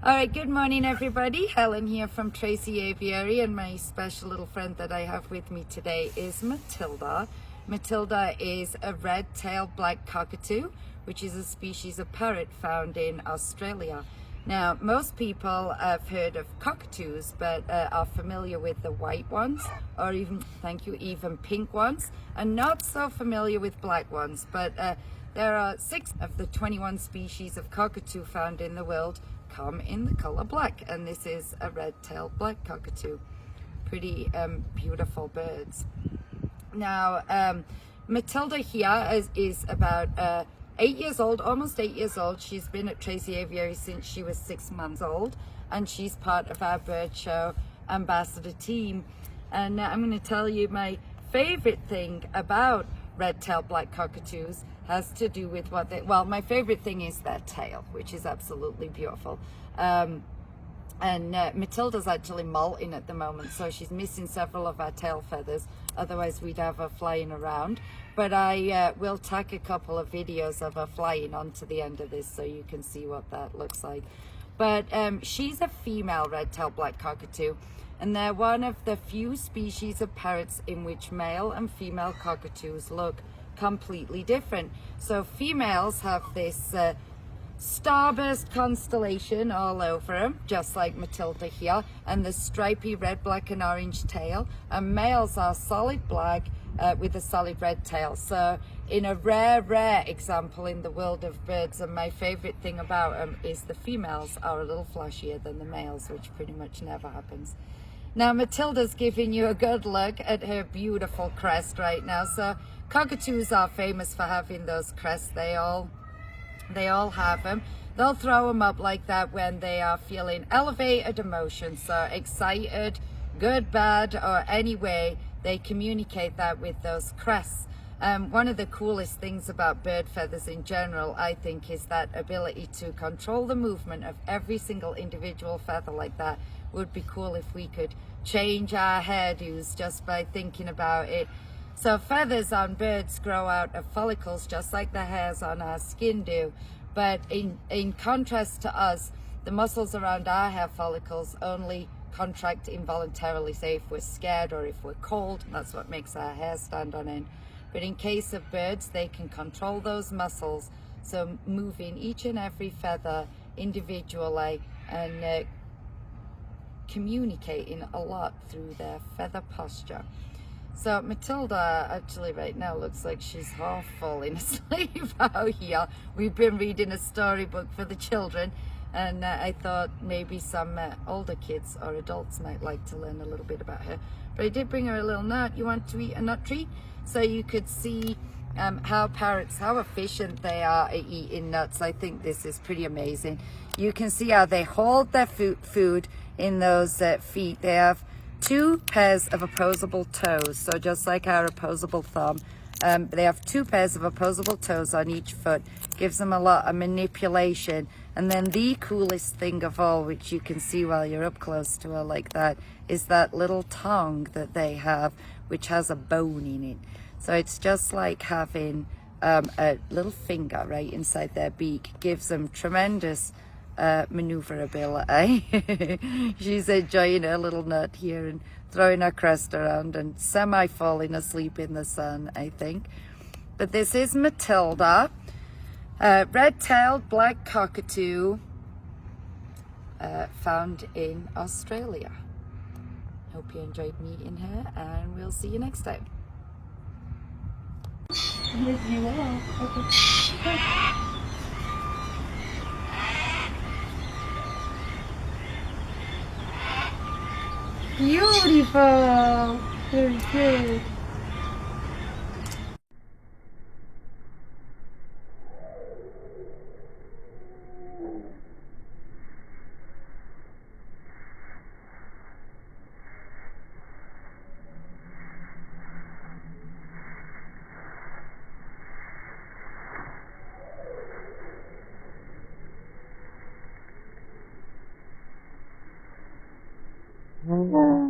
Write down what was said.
All right, good morning, everybody. Helen here from Tracy Aviary, and my special little friend that I have with me today is Matilda. Matilda is a red-tailed black cockatoo, which is a species of parrot found in Australia. Now, most people have heard of cockatoos, but are familiar with the white ones, or even, even pink ones, and not so familiar with black ones. But there are 6 of the 21 species of cockatoo found in the world come in the color black, and this is a red-tailed black cockatoo. Pretty beautiful birds. Now, Matilda here is about 8 years old, almost 8 years old. She's been at Tracy Aviary since she was 6 months old, and she's part of our bird show ambassador team. And I'm going to tell you my favorite thing about red-tailed black cockatoos has to do with what they, well, my favorite thing is their tail, which is absolutely beautiful. And Matilda's actually molting at the moment, so she's missing several of our tail feathers, otherwise we'd have her flying around. But I will tack a couple of videos of her flying onto the end of this so you can see what that looks like. But she's a female red-tailed black cockatoo, and they're one of the few species of parrots in which male and female cockatoos look completely different. So females have this starburst constellation all over them, just like Matilda here, and the stripy red, black and orange tail, and males are solid black with a solid red tail. So in a rare example in the world of birds, and my favorite thing about them is the females are a little flashier than the males, which pretty much never happens. Now Matilda's giving you a good look at her beautiful crest right now. So cockatoos are famous for having those crests. They all have them. They'll throw them up like that when they are feeling elevated emotions, so excited, good, bad, or any way, they communicate that with those crests. One of the coolest things about bird feathers in general, I think, is that ability to control the movement of every single individual feather like that. Would be cool if we could change our hairdos just by thinking about it. So feathers on birds grow out of follicles just like the hairs on our skin do. But in contrast to us, the muscles around our hair follicles only contract involuntarily, say if we're scared or if we're cold. That's what makes our hair stand on end. But in case of birds, they can control those muscles, so moving each and every feather individually and communicating a lot through their feather posture. So Matilda actually right now looks like she's half falling asleep out here. We've been reading a storybook for the children, and I thought maybe some older kids or adults might like to learn a little bit about her. But I did bring her a little nut. You want to eat a nut treat? So you could see how parrots, how efficient they are at eating nuts. I think this is pretty amazing. You can see how they hold their food in those feet. They have 2 pairs of opposable toes, so just like our opposable thumb, they have 2 pairs of opposable toes on each foot. Gives them a lot of manipulation. And then the coolest thing of all, which you can see while you're up close to her like that, is that little tongue that they have, which has a bone in it. So it's just like having a little finger right inside their beak. Gives them tremendous maneuverability. She's enjoying her little nut here and throwing her crest around and semi-falling asleep in the sun, I think. But this is Matilda, red-tailed black cockatoo found in Australia. Hope you enjoyed meeting her, and we'll see you next time. Yes, you will. Okay. Beautiful. Very good. Mm-hmm.